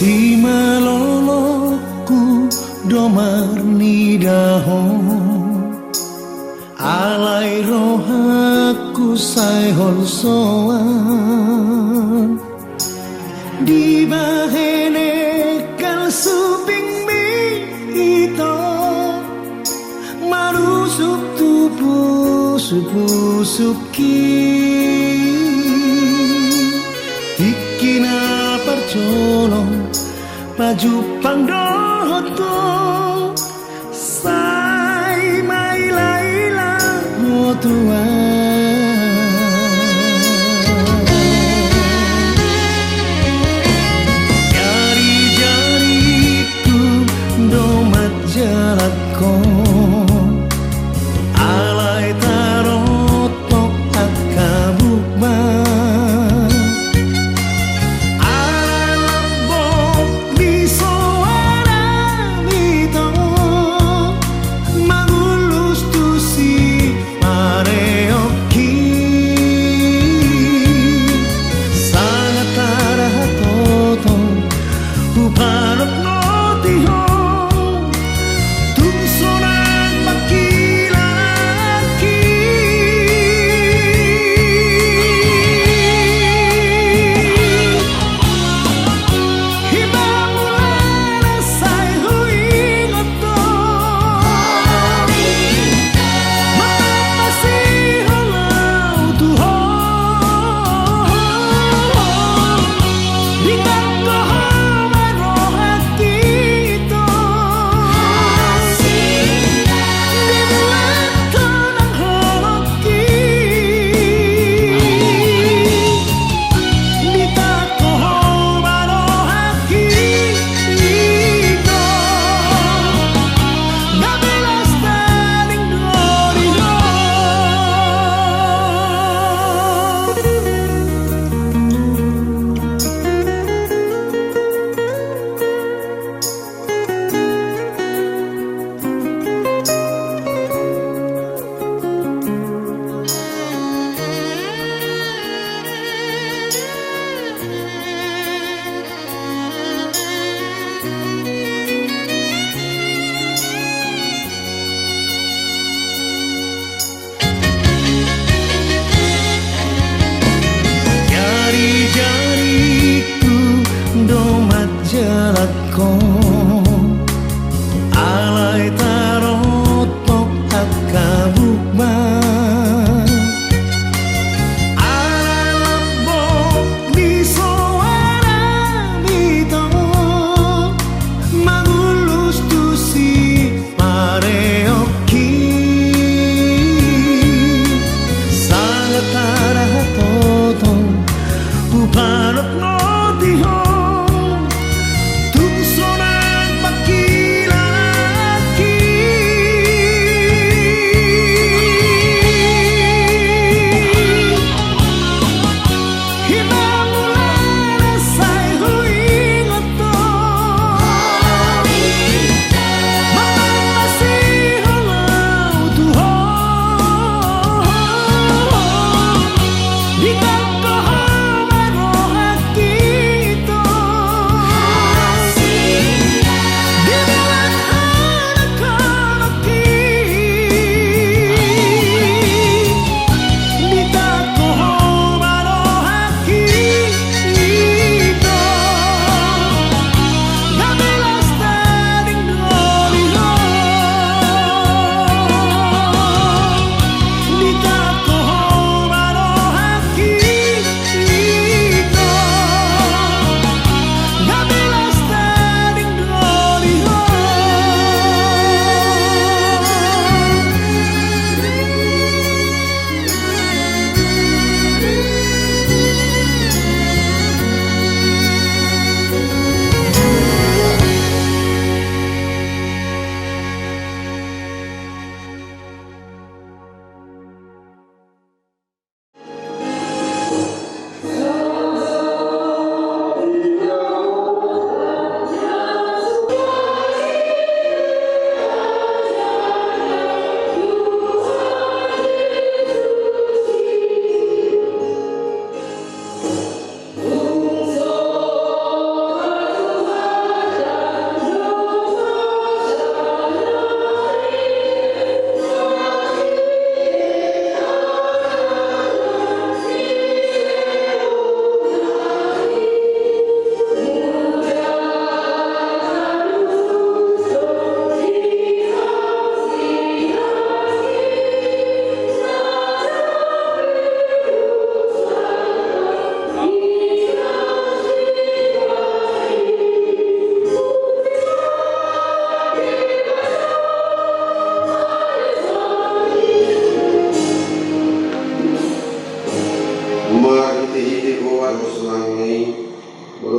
Si maloloku domar nidaho alai rohaku saihol soan di bahene kal suping mi ito marusuk tupu suki ikina parcono baju pangdoto sai mai laila motua jari-jariku domat jalatko alai tarotok akabukba jalatko alai tarotok akabukba alai lembok di suara bito magulus tusi pareoki sangat tarah totong upanok no diho sono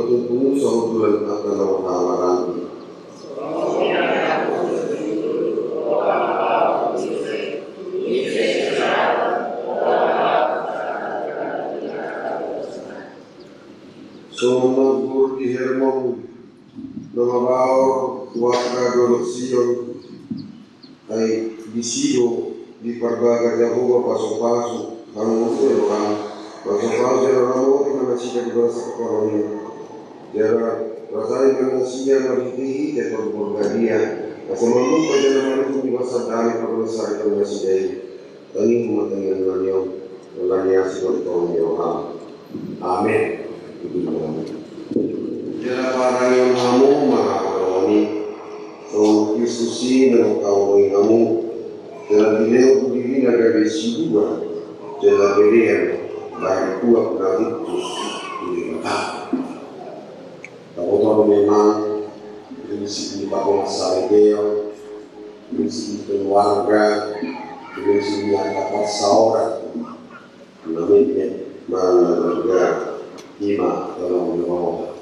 bertemu sahudulan akan tawaran. Sumber di Hermon Nomabao Waka Dolosio ay disido di Parbaga Jahoa paso-paso ang muselo ang paso-paso ang ramon na nasida di basa kaparoni jara rasay na nasida maritihi te Parbaga kasamamong pada naman di basa dali paglasay ang nasida tani humatangin na niyo wala niya sigurong niyo amen. Jala parang yung hamu makakawani so Yesusi ng kawani hamu jala dineo kudiri nagagasi dua jala berian baik kuat na itu ini maka tahu memang prinsip pagong salibeo prinsip keluarga prinsip yang dapat saudara namanya malah Ima dalam menolong.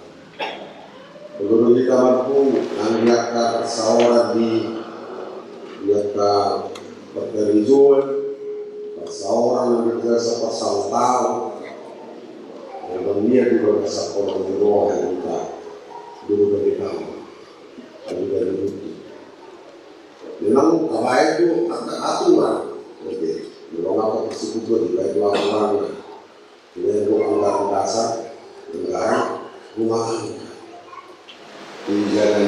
Kalau kita mampu melihat persoalan di lihat perterizuan, persoalan yang berasa pasal tahu, dan dia juga berasa orang di bawah yang kita dulu berikan, dari itu. Memang kawaii itu ada aturan, oke. Memang apa persekutuan di baik lawan dengan anggaran dasar negara rumahan menjaga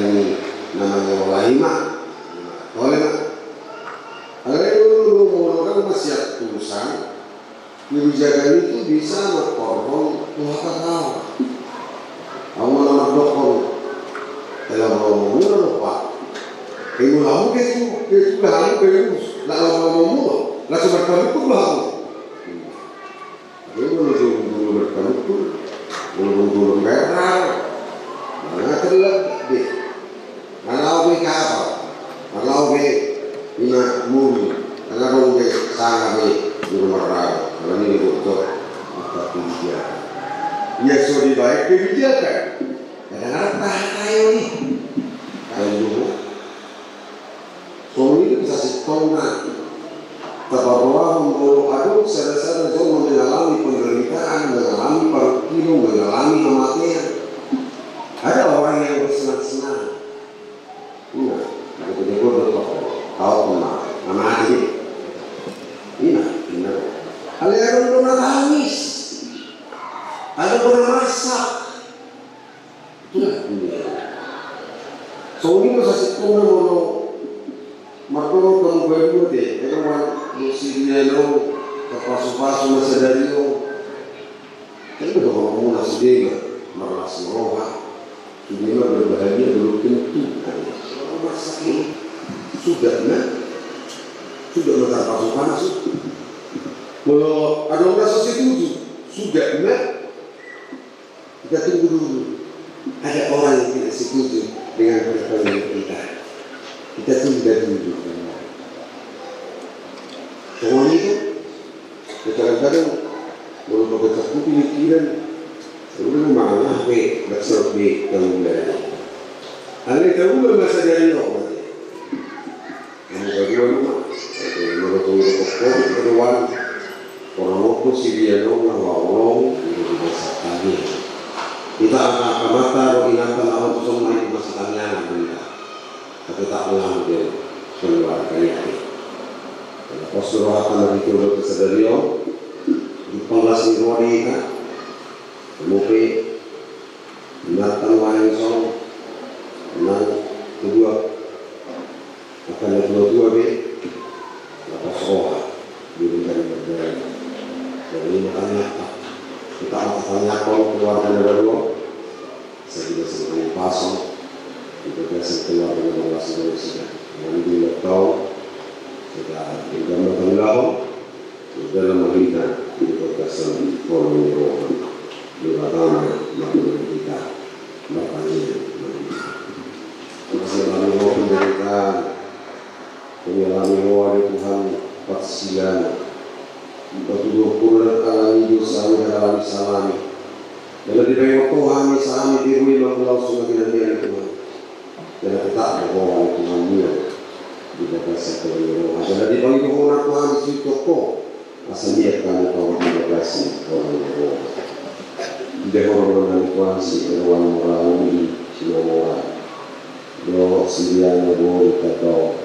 namanya walahima oleh dulu menggunakan masyarakat tulisan menjaga itu bisa mengkorban tuhan tahu kamu nama dokter dalam ngomong lupa ibu lalu itu lalu berus lalu ngomong lalu seperti itu lalu belum berkantor, belum merah, mana terlihat deh, kalau mereka apa, kalau ina mumi, kalau mereka sangat belum merah, kalau ini betul, tapi dia, ya sudah baik kebijakan, kadang-kadang kayu ni, kayu dulu, soalnya itu bisa setengah. Bahwa membawa aduk sadar-sadar jauh mengalami penderitaan, mengalami perkino, mengalami kematian. Ada orang yang bersenang-senang. Iya, aku juga bertokoh. Kau pernah, nama adik. Iya, benar. Ada yang pernah tangis, ada pernah masak. Itulah dunia. Soalnya masa sekolah mono, makro kamu baru deh, kan si Diano, pasu-pasu masa dari lo, tapi kalau kamu nasi dia merasa roha, ini mah berbahagia dulu tentu kan, masa ini sudah makan pasu-pasu, kalau ada orang setuju, sudah kita tunggu dulu, ada orang yang tidak setuju dengan perkembangan kita tunggu dulu. Soalnya itu, kadang-kadang kalau kita pikiran, sebelum mana berserap di kemudian. Anda tahu nggak masa dari orang? Kamu bagaimana? Menurut orang kedua, orang waktu si dia dong ngawang itu bisa tanya. Kita akan mata roh inatan awal semua itu masih tanya kita. Tapi tak ulang dia keluar kaya. Postur akan lebih turut kesadario di penglas irwadi kan kemudian menatang wayang song dan kedua akan ada dua lepas roha di bintang berdaya dan ini makanya kita akan tanyakan keluarga negara saya juga senang pasang kita biasa keluar dengan relasi manusia yang dia tahu kita tinggal mengenal dalam melihat di batasan koloni rohan di batang makhluk kita makanya masih kami mau memberikan pengalaman dari Tuhan patsian 40 alami dosa alami salami dan di bawah Tuhan salami Allah sumaginan dia Tuhan. Dan kita berdoa Tuhan dia di bagasi Tuhan. Jadi bagi orang Tuhan itu toko asal dia kan kau di bagasi orang Tuhan. Dia orang Tuhan si orang orang ini si orang. Do siliano do kado.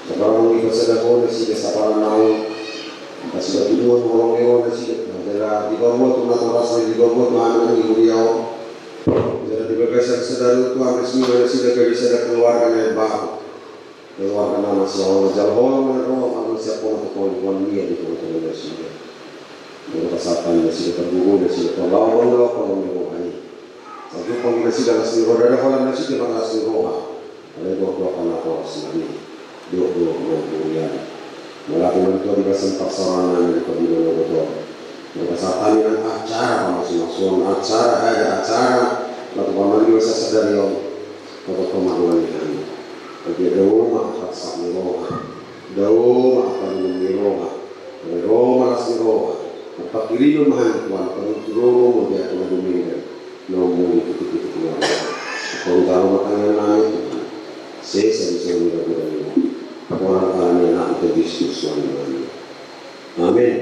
Sekarang kita sedang boleh si kesabaran naik. Kasih batu orang si adalah di bawah tu nak rasa di bawah mana di beliau. Jadi berkaitan sedar itu resmi masih ada bisa keluarga yang baru. Keluarga nama siapa jalur meneroh kalau siapa untuk kawan dia di kawan masih. Berpasangan masih terguru masih terlalu kalau ini. Satu kombinasi dalam seluruh ada kalau masih di mana seluruh. Ada dua anak orang sendiri. Dua kemudian melakukan itu di bahasan pasaran di kabinet betul. Berpasangan dengan acara masing-masing acara lalu paman juga sadar yang atau kemaluan ini. Bagi doa paksa miroha, doa akan miroha, doa malas miroha. Empat kiri mahan tuan, kalau turun dia akan dominan. Nomor itu keluar. Kalau tahu makannya naik, saya bisa mudah-mudahan. Orang kami nak berdiskusi dengan. Amin.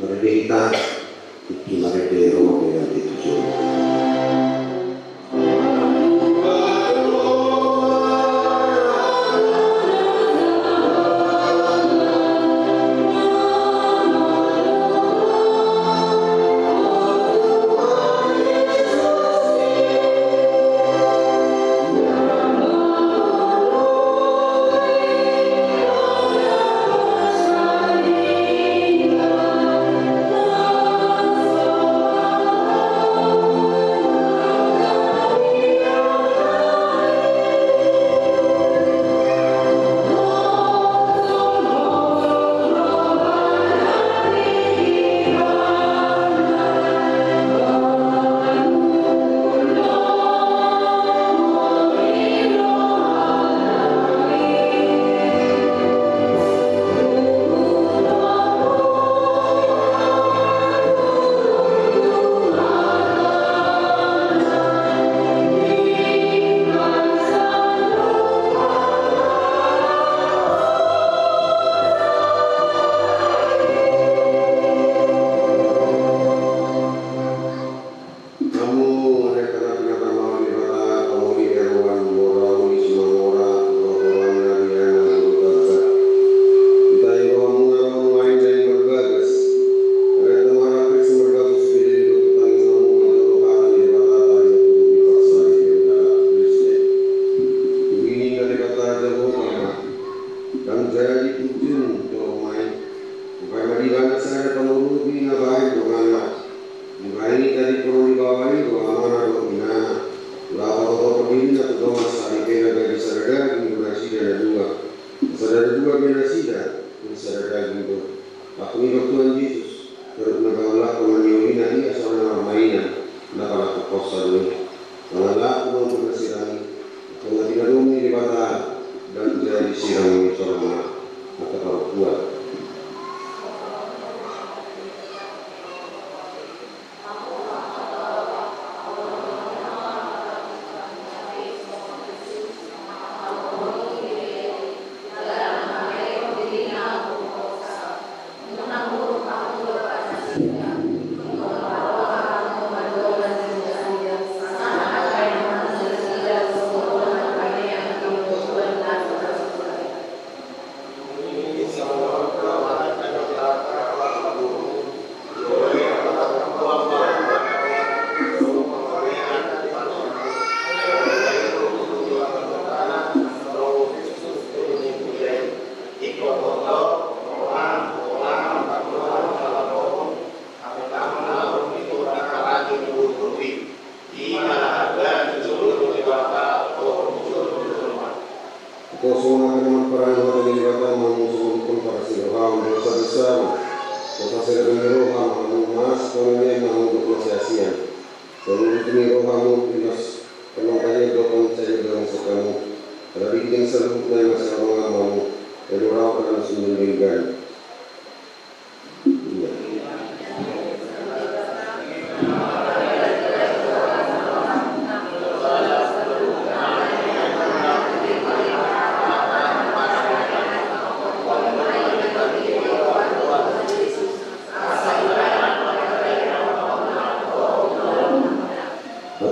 Mari kita mari rumah yang dituju.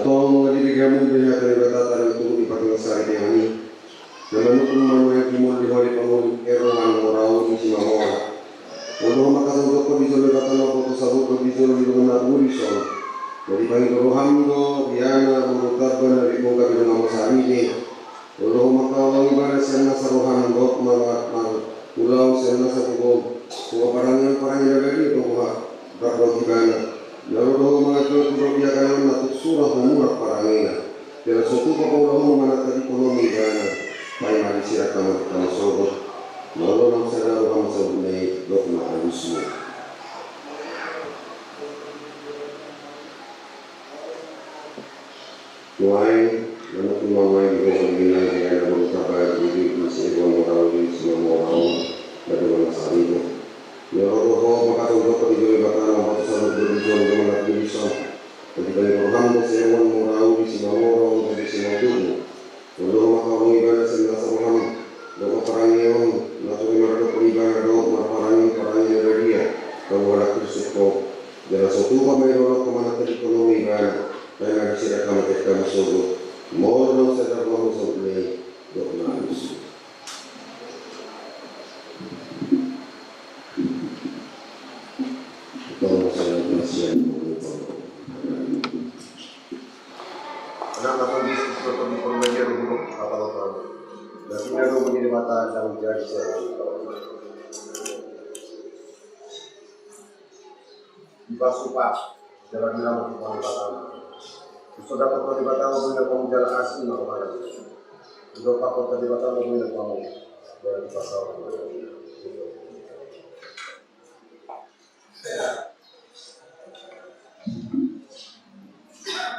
tolong mengadili kamu dengan terlibat untuk dipakai yang ini. Namun kumano yang timur di hari pamuli erohan orang isi mahora. Untuk makasan untuk kondisi kata nopo tersebut kondisi di rumah urison. Jadi bagi rohamgo biana urutarban dari muka dengan nama sahini. Untuk makawan ibarat sena saruhan dok malat pulau sena satu semua parangnya dari itu berapa gimana. Lalu roh mengatur dia kanan atau surah memurat parangnya. Dalam suatu kepala mengenai ekonomi dana. Baik hari silakan kita sobat. Lalu nama saudara Muhammad Sallallahu Alaihi Wasallam. Mulai menurut mamai di bawah bina yang ada berkabar di masih orang di semua orang bagaimana saat itu. Ya roh maka untuk perjuangan bakal nomor satu berjuang dengan bisa. Ketika orang bersewan morau di semua orang dari semua tubuh. Lalu maka orang ibadah senasa orang doa perangnya lalu mereka beribadah doa perangnya dari dia. Kalau ada Kristus kau dalam satu pemain orang kemana ekonomi ibadah. Karena disediakan mereka masuk mohon saudara Muhammad sampai doa Yesus. Tolong saya kasihan anak-anak bisnis seperti di permainan dulu apa-apa. Dan ini ada menjadi mata yang menjadi saya. Di Pasupa jalan nama di Pasupa. Sudah dapat terlibat punya pengejar asing mana? Sudah dapat terlibat punya kamu dari pasal.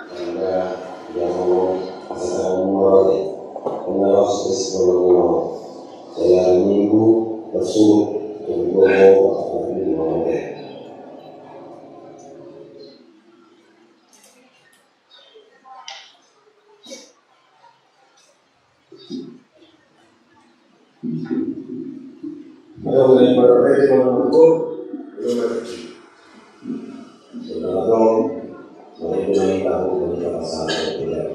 Anda yang mau asal mulai mengawas sebelum saya minggu bersuruh untuk bawa di mana. Ada mengenai pada di mana pun belum ada. Saudara tahu, mereka tahu mereka pasal tidak.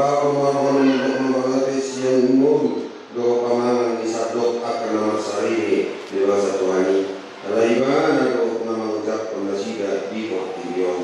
pemahaman untuk membangun yang umum doa pamangan disadok akan nama sari dewasa Tuhani. Alaiban doa nama ucap penasihat di waktu yang.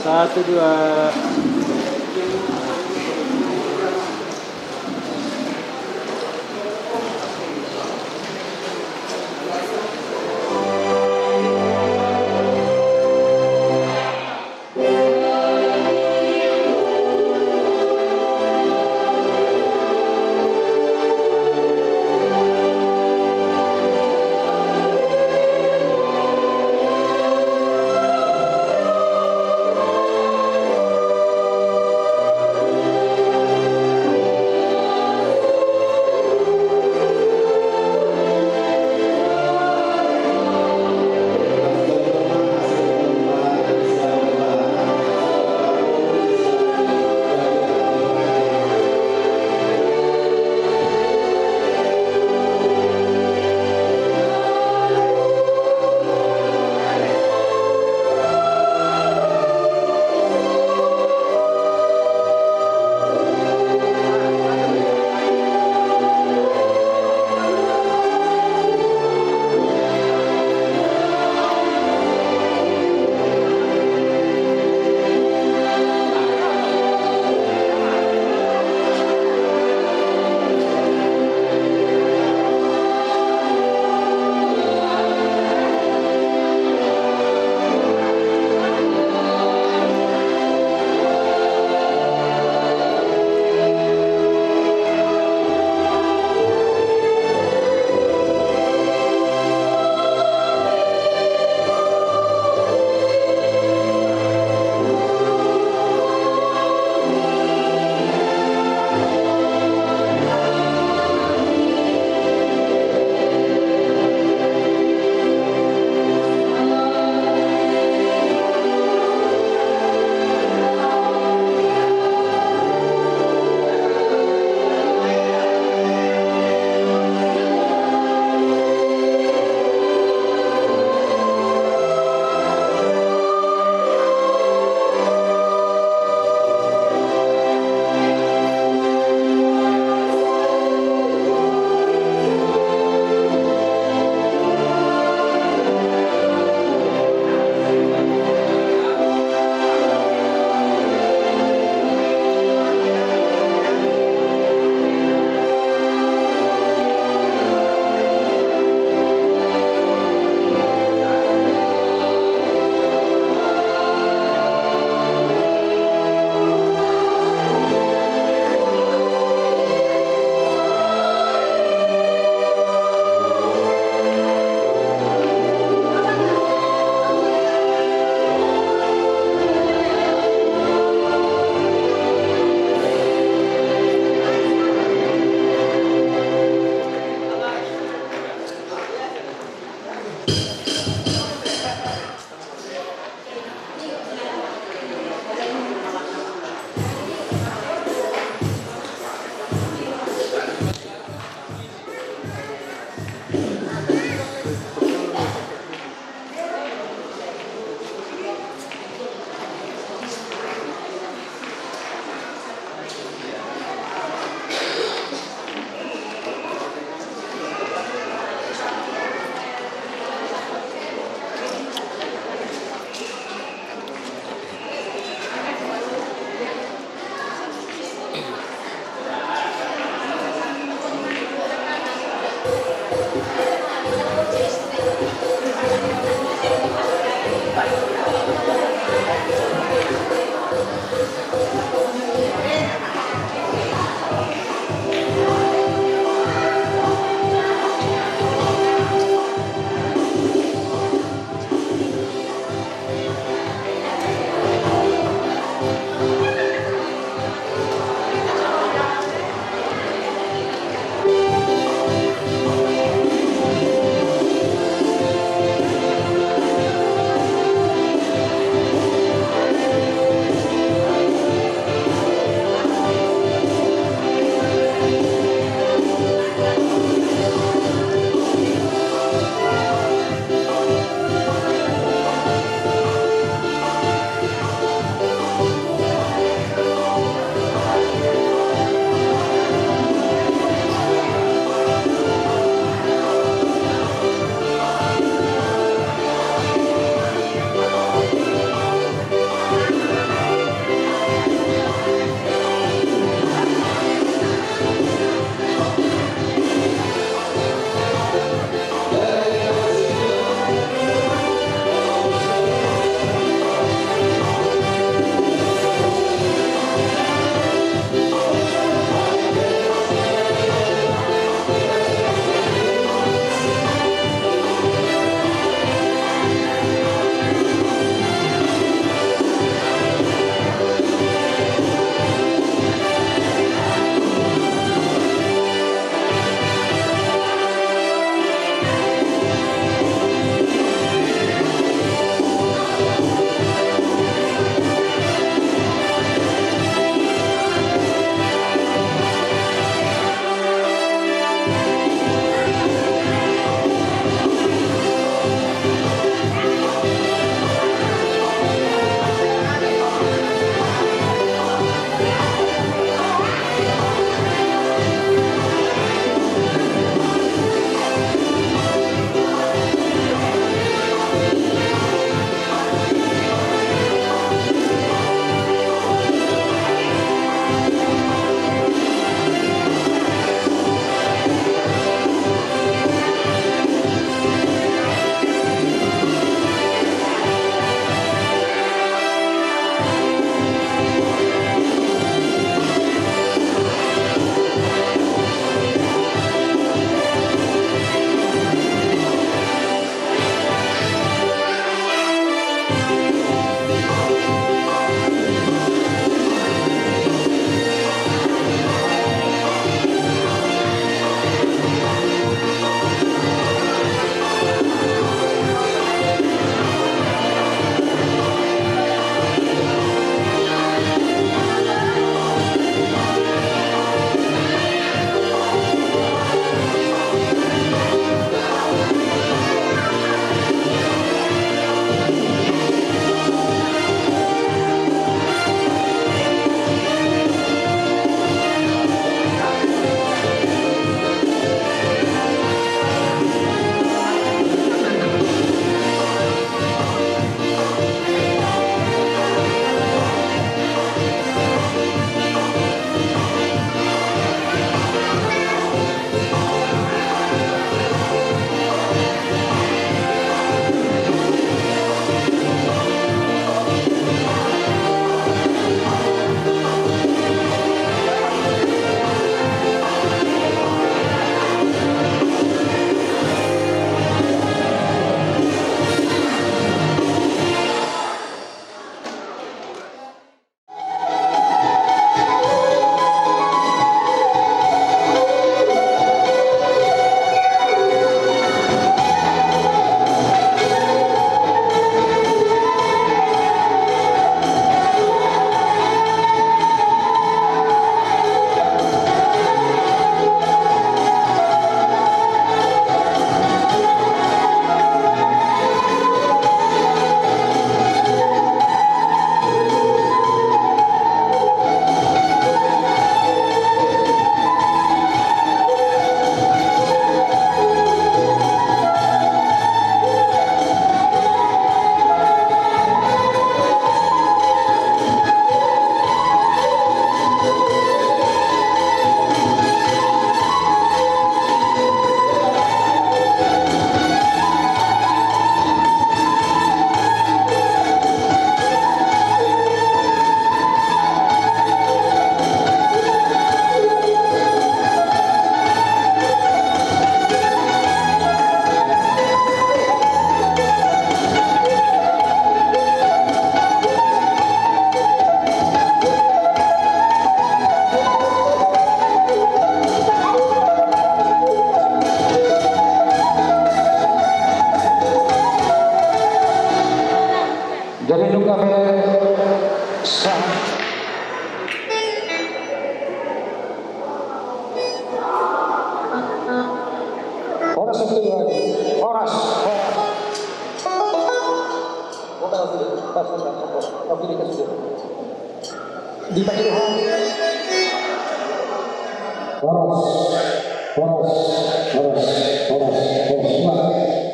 Satu dua.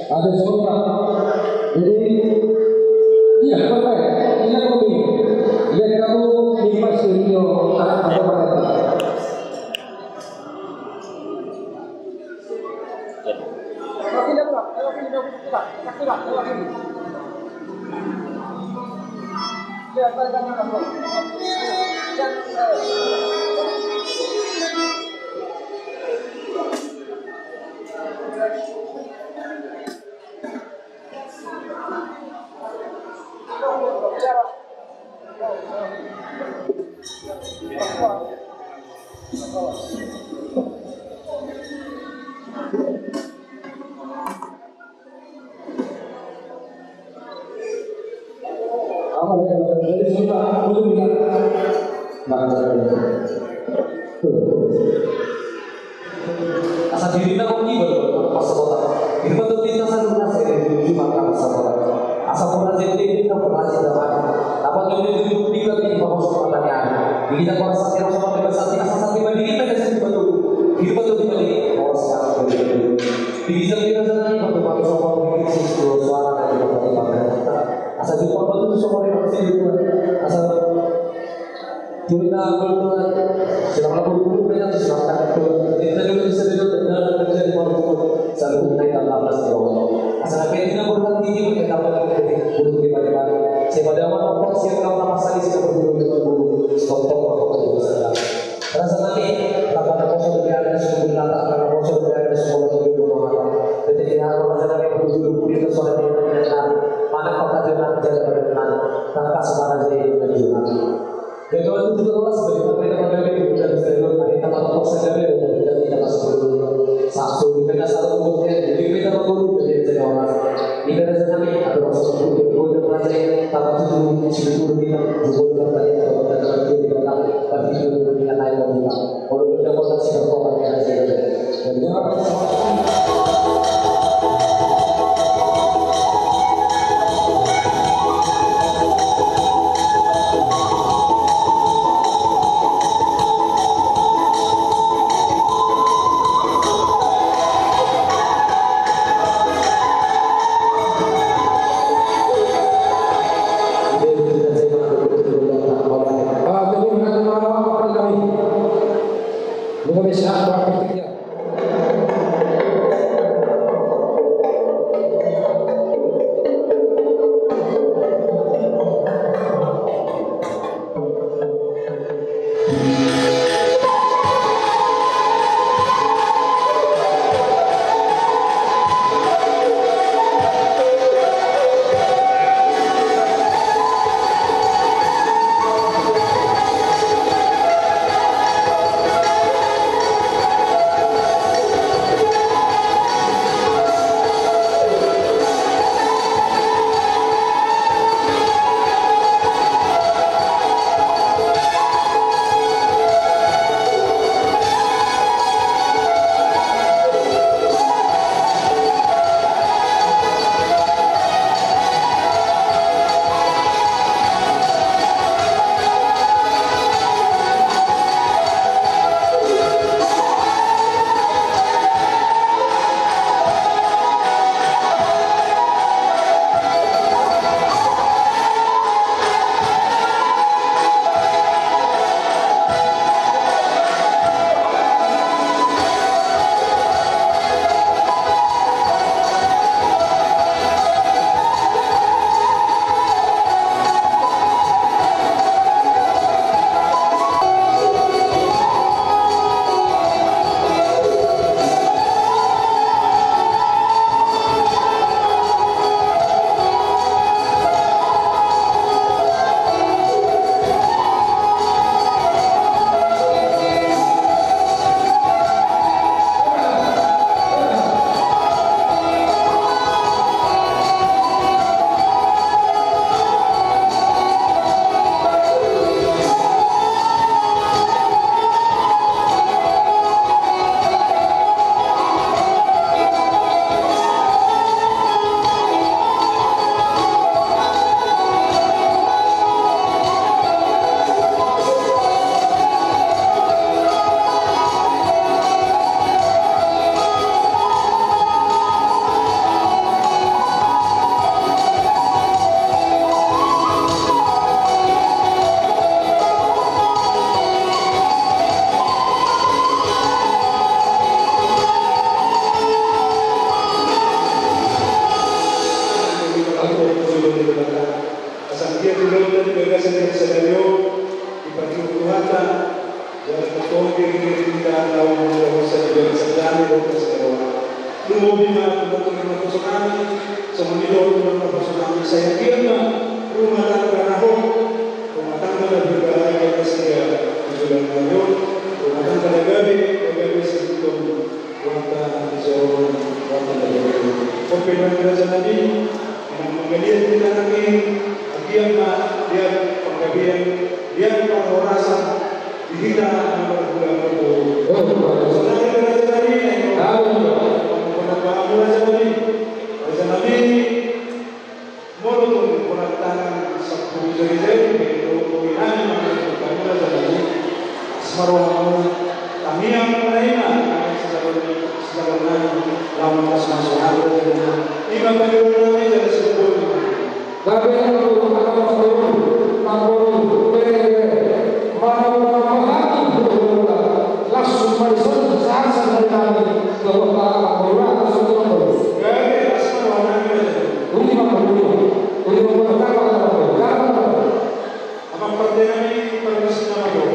Ada semua. Jadi iya betul. Ini kopi. Lihat kamu di studio apa apa. Tapi dah pula, kalau kita buka, tak pula, kalau ini. Ya, pada tangan apa? Yang dari semua belum lihat. Asal diri kita kopi baru pas sekolah. Itu betul kita selalu nasi di makan sekolah. Asal pernah jadi kita pernah jadi apa? Dapat jadi tiga kali baru sekolahnya. Jadi kita kalau sakit sama dengan sakit asal sakit bagi kita jadi betul. Itu betul kita di bawah sekarang. Di kita sana ini betul betul sama dengan suara dan juga kita. Asal jumpa betul sama dengan itu. Asal kita berdoa selama berguru kita silakan kita dulu bisa dengan terjadi waktu selalu naik dalam atas Allah. Asal kita berdoa tinggi kita dapat guru di mana saya pada awal apa siapa kalau nama saya sudah berguru dengan guru stop apa rasa nanti dapat apa sudah ada sekolah nata apa sudah ada sekolah di rumah jadi kita harus ada berguru kita suara dengan mana kota dengan jalan dengan tanpa semangat dari dengan dan kalau itu juga sebagai mereka mengambil kemudian setelah hari tempat saja dan kita masuk dulu satu kita satu kemudian jadi kita perlu jadi orang ini ada sekali ada masuk dulu kemudian pelajari tanpa itu sebelum kita juga tadi dan lagi di belakang tapi itu kita naik lagi kalau kita mau kasih kekuatan yang ada jadi Lumobin na tumatulong na po sa kami, sa Manilo, tulong na po sa kami. Sa yakin na rumatan ka na ho, rumatan ka na bigay ka siya, isulan na yun, rumatan ka na gabi sa dito, rumatan sa rumatan na gabi. Open na nila sa namin, ang magalian din na namin, agiyan na, diyan, paggabihan, diyan, pang-orasan, dihita ang mga bulan po. So, natin na sa namin, mula sa namin, mula itong punagtangan sa Pumidorizel, pero kuminahin naman ito mula sa namin. Asmarong kami ang panahinan, kami sa sabaw namin, lamang mas masuhalo sa namin. Iba pa yun namin, dahil sa buwan. Gabi ang tulong at ang tulong, pangulong, langsung marisan sa dari kami ke Bapak Kapolri atau Kapolri. Gabi, asmarong namin. Uli Ang parte namin, pag-asin na kayo.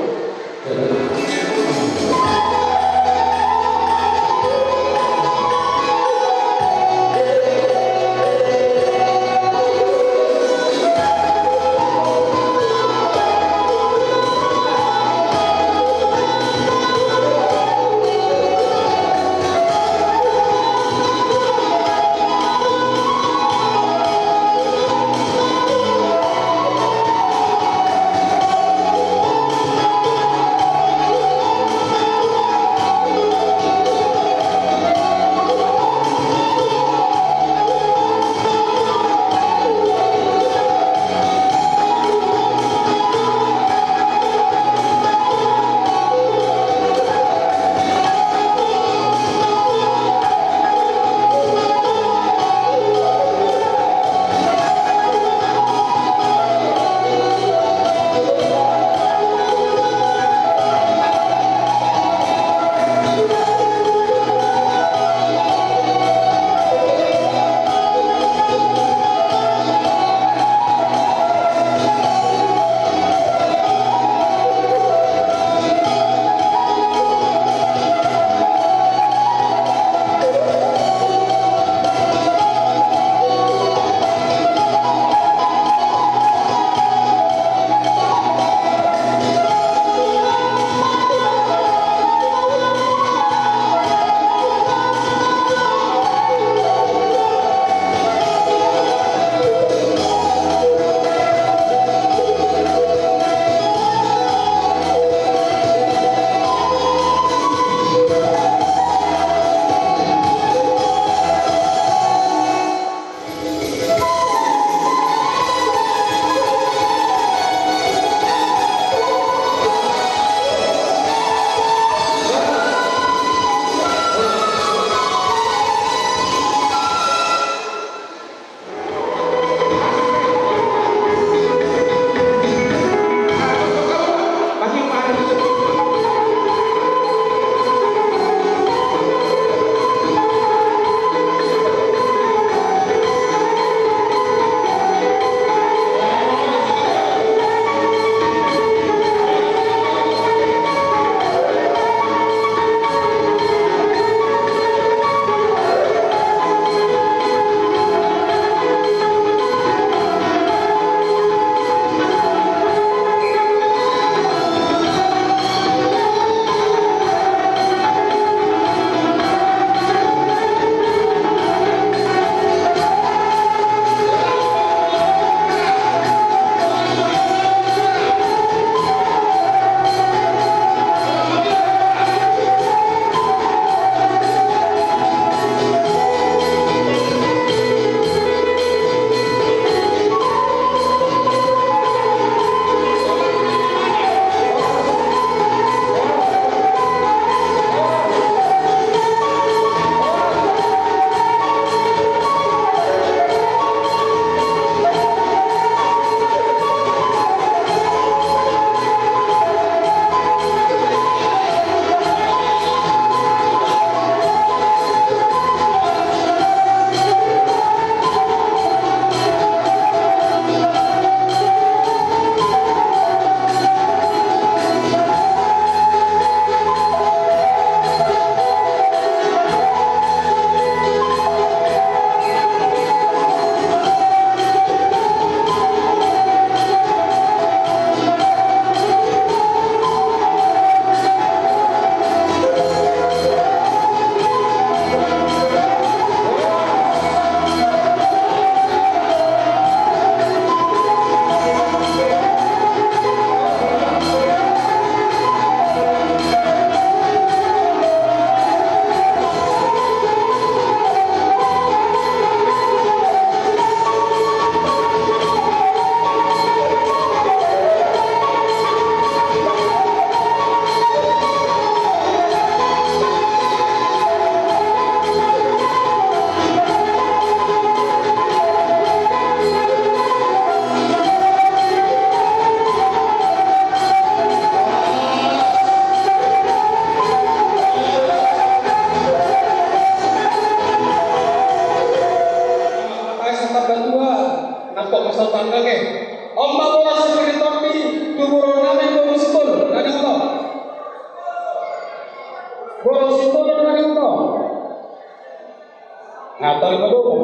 Atau lima dua.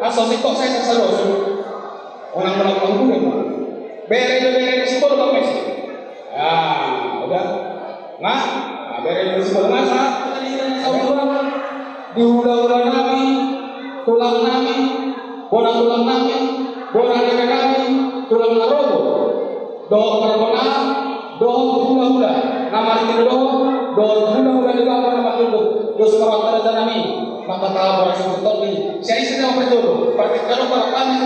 Asal si kok saya selalu orang-orang penggugat. Bere si bodoh apa sih? Udah. Nah, bere si bodoh masa diulang-ulang nabi, tulang nabi, bola tulang nabi, bola nega nabi, tulang narobo, doh karbona, doh hula-hula, nama itu doh hula-hula juga apa nama itu, doh sekarang ada nabi, maka tahu orang sebut ini, saya sedang berdoa, kalau para kami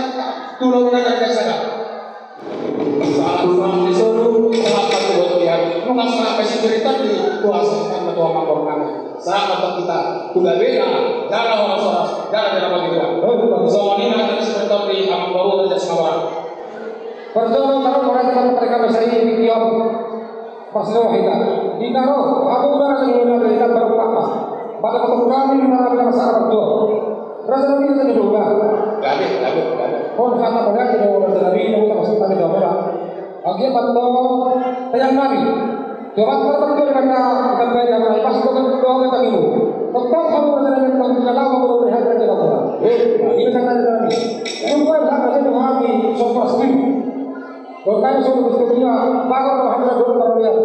tulang nega sana. Saat pulang di Solo, kenapa tuh ya? Nggak sampai cerita di kuasa ketua makor kami. Saat kita juga beda, jangan orang soras, jangan ada apa juga. Semua ini nanti seperti di alam baru dan semua. Perjalanan kalau orang kita mereka bisa ini video pasal kita. Di naro, aku udah ada yang kita baru apa? Pada ketemu kami di mana ada masalah berdua. Rasa ini kita juga. Gabe. Oh, kata banyak kita orang dari ini kita masuk pada kamera. Oke, betul. Tayang nabi. Coba kita kita bayar pas kita doa kita dulu. Tetap kamu berjalan dengan kita tahu kamu berhak kerja kamu. Ini kata nabi. Semua hak ada di hati sopasti. Doa sudah bersedia. Bagus alhamdulillah doa terbiar.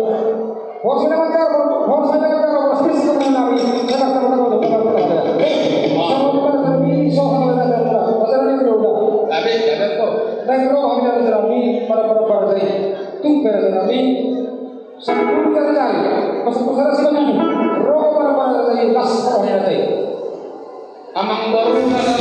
Hosnya macam pasti dengan nabi. Saya kata betul. Sama kita nabi soal ada. Pasal ini sudah. Gabe kok. Dan roh hanya nabi para saya. Tung pada nabi. Sebelum kita cari, pasal sebenarnya roh para saya tas rohnya saya. Amang baru dalam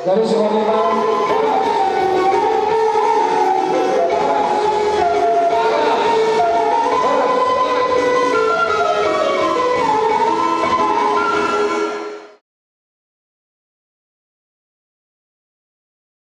Dari sekolah